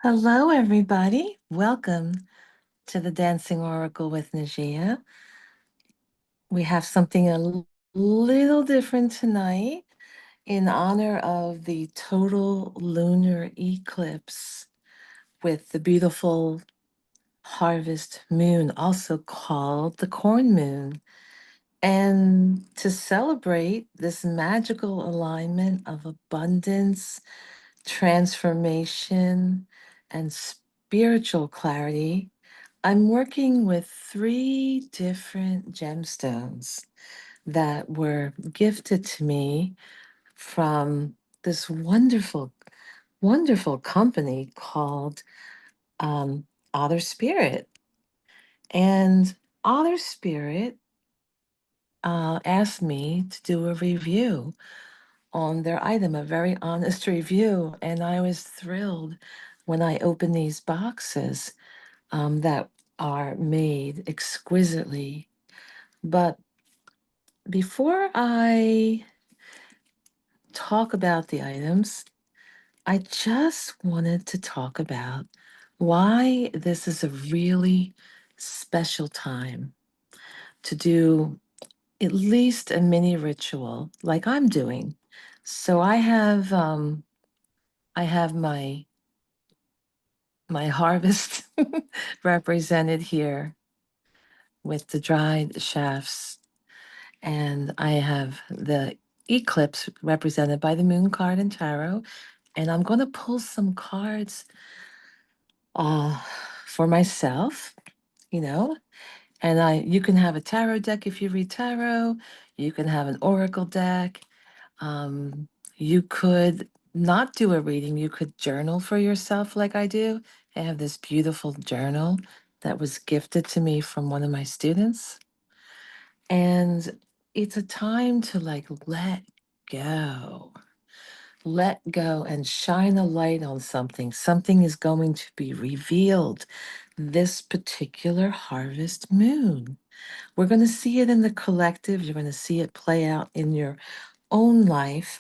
Hello, everybody. Welcome to the Dancing Oracle with Najia. We have something little different tonight in honor of the total lunar eclipse with the beautiful harvest moon, also called the corn moon. And to celebrate this magical alignment of abundance, transformation, and spiritual clarity, I'm working with 3 different gemstones that were gifted to me from this wonderful company called Otter Spirit. And Otter Spirit asked me to do a review on their item, a very honest review. And I was thrilled when I opened these boxes that are made exquisitely. But before I talk about the items, I just wanted to talk about why this is a really special time to do at least a mini ritual like I'm doing. So I have my harvest represented here with the dried shafts, and I have the eclipse represented by the moon card and tarot. And I'm going to pull some cards uh, for myself, you know. And you can have a tarot deck if you read tarot. You can have an oracle deck. Um, you could not do a reading. You could journal for yourself like I do. I have this beautiful journal that was gifted to me from one of my students. And it's a time to like let go and shine a light on something. Something is going to be revealed this particular harvest moon. We're going to see it in the collective. You're going to see it play out in your own life.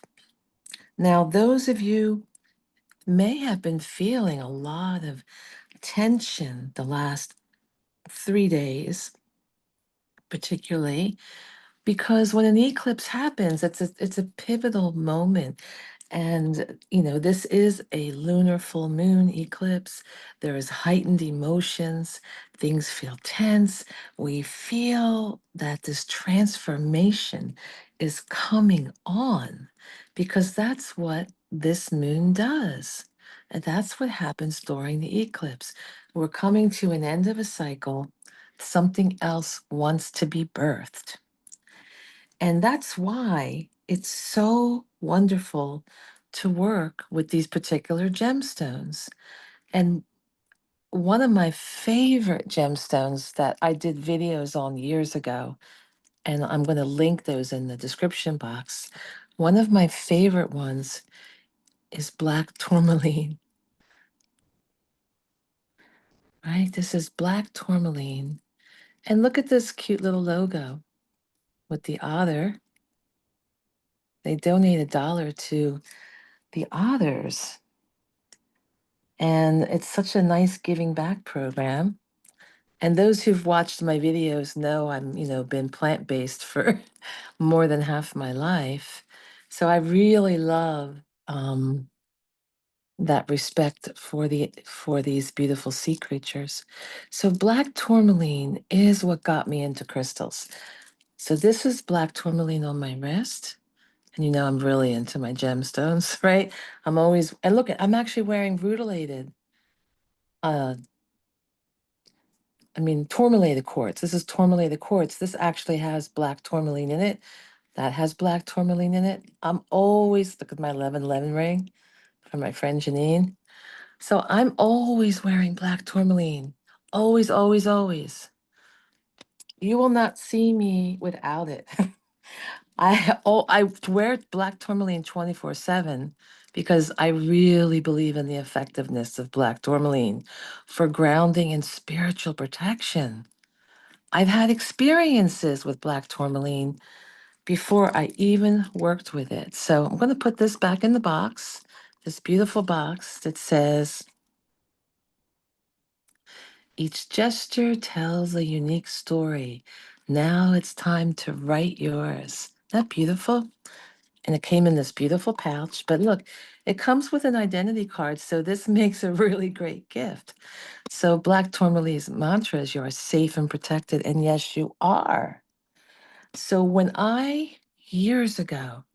Now, those of you may have been feeling a lot of tension the last 3 days, particularly because when an eclipse happens, it's a pivotal moment. And this is a lunar full moon eclipse. There is heightened emotions. Things feel tense. We feel that this transformation is coming on because that's what this moon does. And that's what happens during the eclipse. We're coming to an end of a cycle. Something else wants to be birthed. And that's why it's so wonderful to work with these particular gemstones. And one of my favorite gemstones that I did videos on years ago, and I'm going to link those in the description box. One of my favorite ones is black tourmaline, right? This is black tourmaline. And look at this cute little logo with the otter. They donate $1 to the otters. And it's such a nice giving back program. And those who've watched my videos know been plant-based for more than half my life. So I really love that respect for these beautiful sea creatures. So black tourmaline is what got me into crystals. So this is black tourmaline on my wrist. And I'm really into my gemstones, right? And look, I'm actually wearing rutilated uh tourmalated quartz. This is tourmalated quartz. This actually has black tourmaline in it. That has black tourmaline in it. I'm always, look at my 1111 ring from my friend Janine. So I'm always wearing black tourmaline. Always, always, always. You will not see me without it. I wear black tourmaline 24/7 because I really believe in the effectiveness of black tourmaline for grounding and spiritual protection. I've had experiences with black tourmaline before I even worked with it. So I'm going to put this back in the box, this beautiful box that says Each gesture tells a unique story. Now it's time to write yours. Isn't that beautiful? And it came in this beautiful pouch. But look, it comes with an identity card, so this makes a really great gift. So Black Tourmaline's mantra is you are safe and protected. And yes, you are. So when years ago,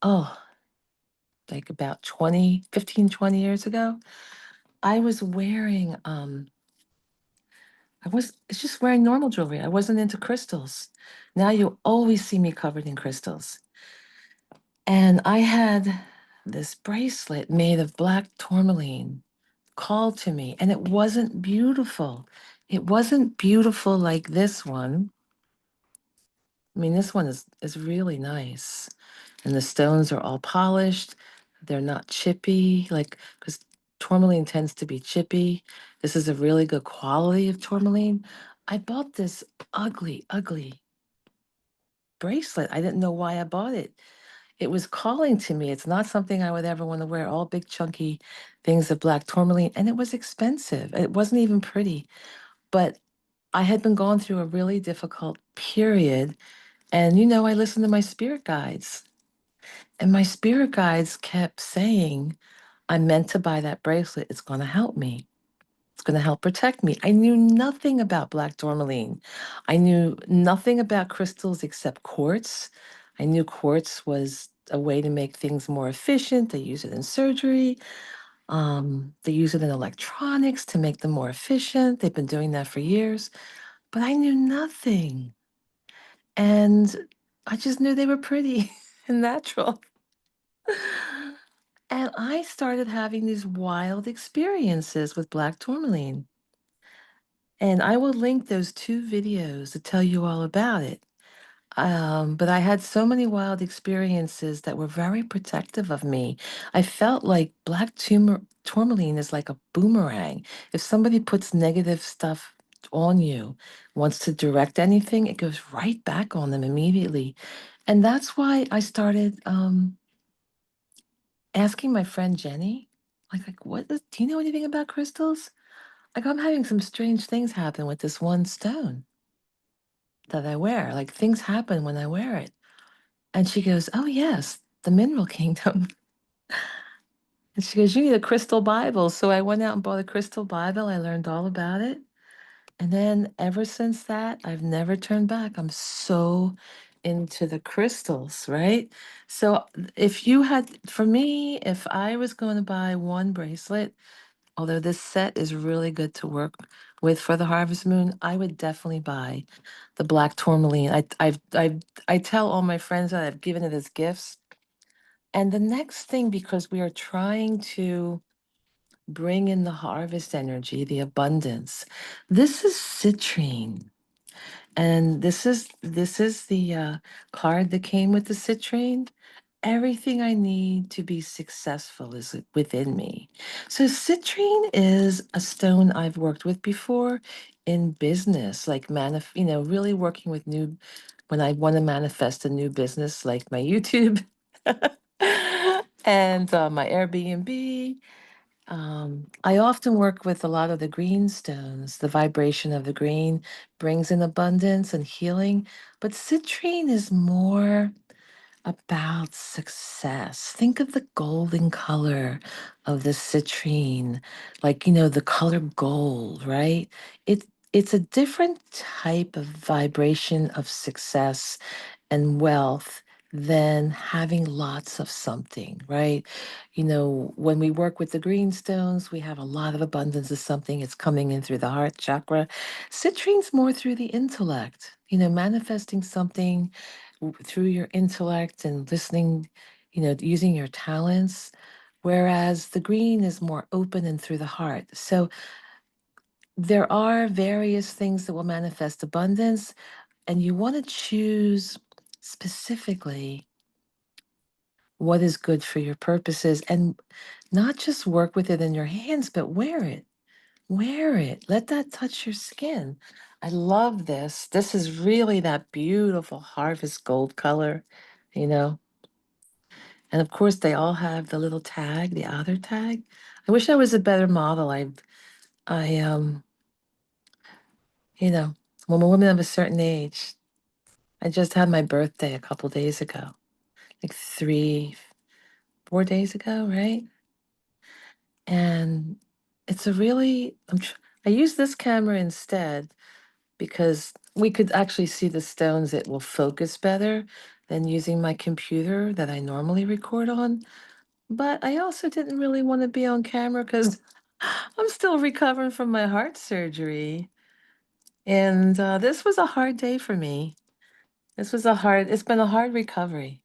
oh, like about 20, 15, 20 years ago, I was wearing, it's just wearing normal jewelry. I wasn't into crystals. Now you always see me covered in crystals. And I had this bracelet made of black tourmaline called to me, and it wasn't beautiful. It wasn't beautiful like this one. I mean, this one is really nice. And the stones are all polished. They're not chippy, like, because tourmaline tends to be chippy. This is a really good quality of tourmaline. I bought this ugly, ugly bracelet. I didn't know why I bought it. It was calling to me. It's not something I would ever want to wear, all big, chunky things of black tourmaline. And it was expensive. It wasn't even pretty. But I had been going through a really difficult period. And, I listened to my spirit guides. And my spirit guides kept saying, I'm meant to buy that bracelet. It's going to help me. It's going to help protect me. I knew nothing about black tourmaline. I knew nothing about crystals except quartz. I knew quartz was a way to make things more efficient. They use it in surgery. They use it in electronics to make them more efficient. They've been doing that for years. But I knew nothing. And I just knew they were pretty and natural. And I started having these wild experiences with black tourmaline. And I will link those two videos to tell you all about it. But I had so many wild experiences that were very protective of me. I felt like tourmaline is like a boomerang. If somebody puts negative stuff on you, wants to direct anything, it goes right back on them immediately. And that's why I started asking my friend Jenny, do you know anything about crystals? Like, I'm having some strange things happen with this one stone that I wear. Like, things happen when I wear it. And she goes, oh, yes, the mineral kingdom. And she goes, you need a crystal Bible. So I went out and bought a crystal Bible. I learned all about it. And then ever since that, I've never turned back. I'm so into the crystals, right? So for me, if I was going to buy one bracelet, although this set is really good to work with for the harvest moon, I would definitely buy the black tourmaline. I tell all my friends that I've given it as gifts. And the next thing, because we are trying to bring in the harvest energy, the abundance, this is citrine. And this is the card that came with the citrine. Everything I need to be successful is within me. So citrine is a stone I've worked with before in business, like really working with when I want to manifest a new business, like my YouTube and my Airbnb. I often work with a lot of the green stones. The vibration of the green brings in abundance and healing, but citrine is more about success. Think of the golden color of the citrine, like, the color gold, right? It, it's a different type of vibration of success and wealth than having lots of something, right? When we work with the green stones, we have a lot of abundance of something. It's coming in through the heart chakra. Citrine's more through the intellect, manifesting something through your intellect and listening, using your talents. Whereas the green is more open and through the heart. So there are various things that will manifest abundance, and you want to choose specifically what is good for your purposes and not just work with it in your hands, but wear it. Wear it. Let that touch your skin. I love this. This is really that beautiful harvest gold color, you know. And of course, they all have the little tag, the outer tag. I wish I was a better model. You know, when a woman of a certain age, I just had my birthday a couple days ago, like 4 days ago, right? And it's a really, I use this camera instead because we could actually see the stones. It will focus better than using my computer that I normally record on. But I also didn't really want to be on camera because I'm still recovering from my heart surgery. And this was a hard day for me. It's been a hard recovery,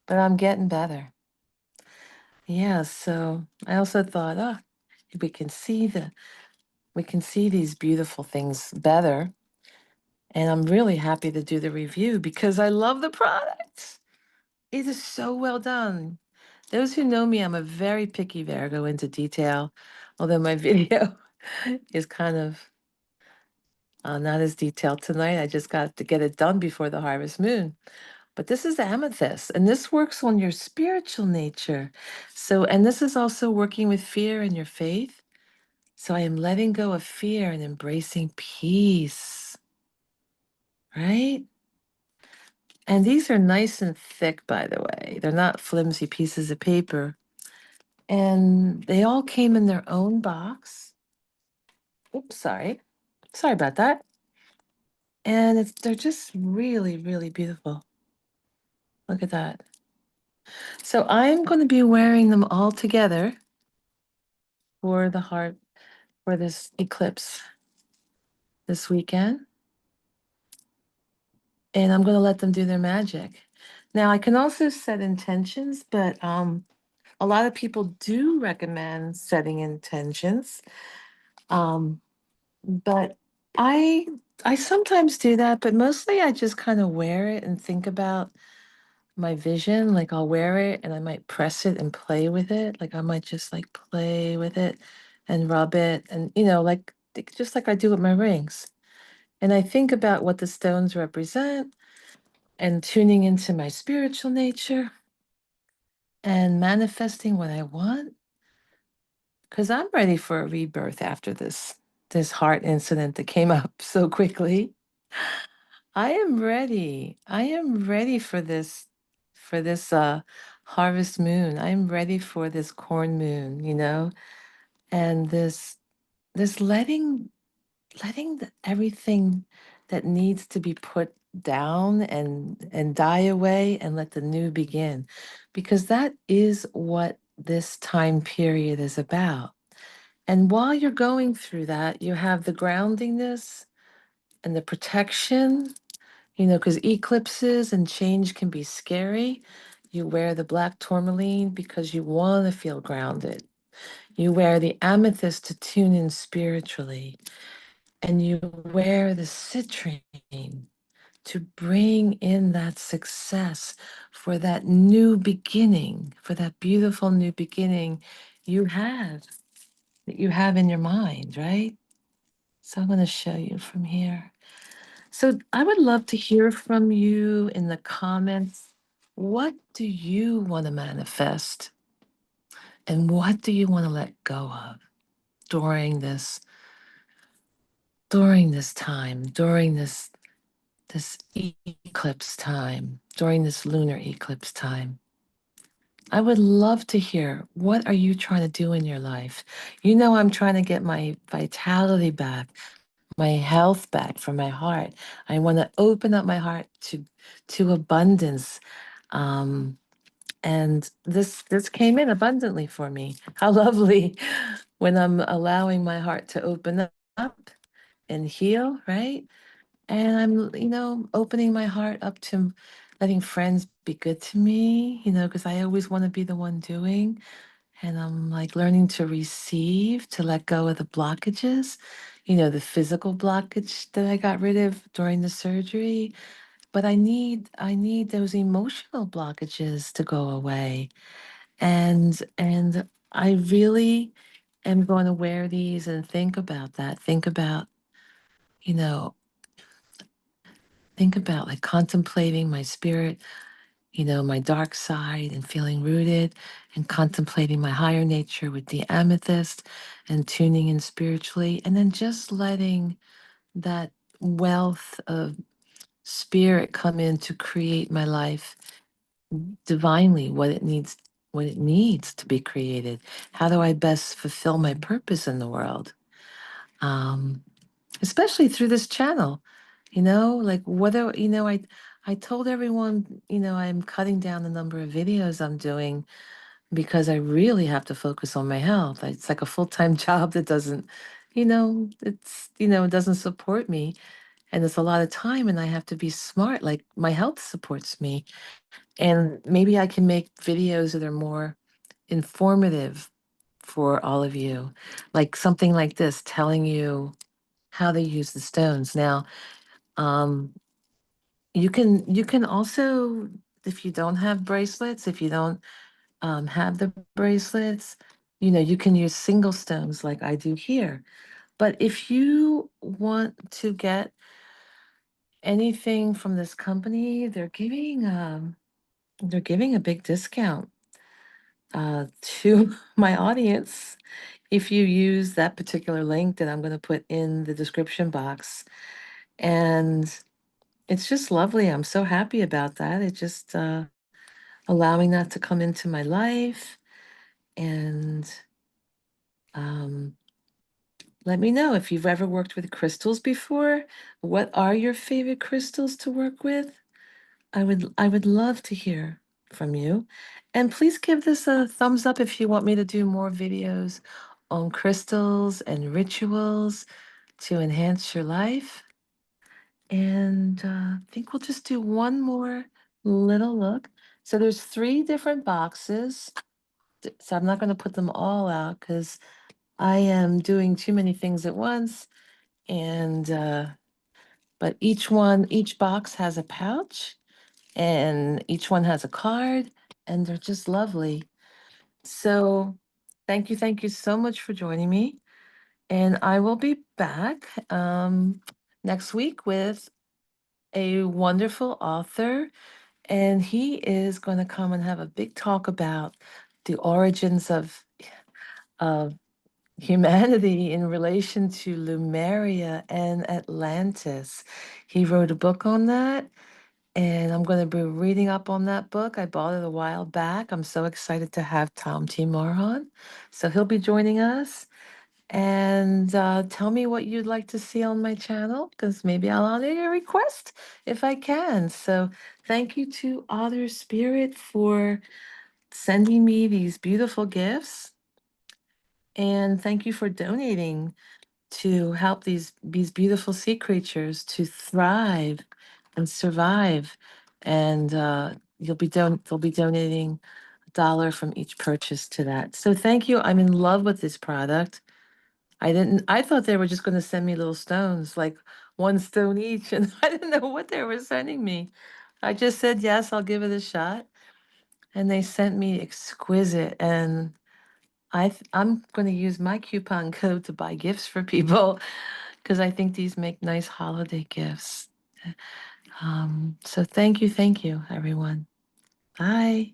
but I'm getting better. Yeah, so I also thought, if we can see these beautiful things better. And I'm really happy to do the review because I love the product. It is so well done. Those who know me, I'm a very picky Virgo into detail, although my video is kind of not as detailed tonight. I just got to get it done before the harvest moon. But this is amethyst, and this works on your spiritual nature. So, and this is also working with fear and your faith. So I am letting go of fear and embracing peace, right? And these are nice and thick, by the way. They're not flimsy pieces of paper. And they all came in their own box. Oops, sorry. Sorry about that. And they're just really, really beautiful. Look at that. So I'm going to be wearing them all together for the heart for this eclipse this weekend. And I'm going to let them do their magic. Now I can also set intentions, but a lot of people do recommend setting intentions. Um, but I I sometimes do that, but mostly I just kind of wear it and think about my vision. Like I'll wear it and I might press it and play with it. Like I might just like play with it and rub it and just like I do with my rings. And I think about what the stones represent and tuning into my spiritual nature and manifesting what I want because I'm ready for a rebirth after this heart incident that came up so quickly. I am ready. I am ready for this harvest moon. I'm ready for this corn moon, and this letting everything that needs to be put down and die away and let the new begin. Because that is what this time period is about. And while you're going through that, you have the groundingness and the protection, because eclipses and change can be scary. You wear the black tourmaline because you want to feel grounded. You wear the amethyst to tune in spiritually. And you wear the citrine to bring in that success for that new beginning, for that beautiful new beginning you have, that you have in your mind, right? So I'm going to show you from here. So I would love to hear from you in the comments. What do you want to manifest? And what do you want to let go of during this time, during this eclipse time, during this lunar eclipse time? I would love to hear, what are you trying to do in your life? I'm trying to get my vitality back, my health back from my heart. I want to open up my heart to abundance. Um, and this came in abundantly for me. How lovely when I'm allowing my heart to open up and heal, right? And I'm, opening my heart up to letting friends be good to me, because I always want to be the one doing. And I'm like learning to receive, to let go of the blockages, the physical blockage that I got rid of during the surgery. But I need those emotional blockages to go away. And I really am going to wear these and think about that. You know, think about like contemplating my spirit, my dark side and feeling rooted and contemplating my higher nature with the amethyst and tuning in spiritually and then just letting that wealth of spirit come in to create my life divinely, what it needs to be created. How do I best fulfill my purpose in the world? Um, Especially through this channel, like whether, I told everyone, I'm cutting down the number of videos I'm doing because I really have to focus on my health. It's like a full-time job that doesn't, it doesn't support me. And it's a lot of time and I have to be smart. Like my health supports me. And maybe I can make videos that are more informative for all of you. Like something like this, telling you how they use the stones. Now, um, you can also, if you don't have bracelets, if you don't have the bracelets, you can use single stones like I do here. But if you want to get anything from this company, they're giving a big discount to my audience if you use that particular link that I'm going to put in the description box. And it's just lovely. I'm so happy about that. It just allowing that to come into my life. And um, let me know if you've ever worked with crystals before. What are your favorite crystals to work with? I would love to hear from you. And please give this a thumbs up if you want me to do more videos on crystals and rituals to enhance your life. And I think we'll just do one more little look. So there's 3 different boxes. So I'm not going to put them all out because I am doing too many things at once. And but each box has a pouch, and each one has a card, and they're just lovely. So thank you so much for joining me. And I will be back next week with a wonderful author, and he is going to come and have a big talk about the origins of humanity in relation to Lemuria and Atlantis. He wrote a book on that, and I'm going to be reading up on that book. I bought it a while back. I'm so excited to have Tom Timor on. So he'll be joining us. And tell me what you'd like to see on my channel, because maybe I'll honor your request if I can. So thank you to Otter Spirit for sending me these beautiful gifts. And thank you for donating to help these beautiful sea creatures to thrive and survive. And they'll be donating $1 from each purchase to that. So thank you. I'm in love with this product. I thought they were just going to send me little stones, like 1 stone each, and I didn't know what they were sending me. I just said, yes, I'll give it a shot. And they sent me exquisite. And I'm going to use my coupon code to buy gifts for people because I think these make nice holiday gifts. So thank you, everyone. Bye.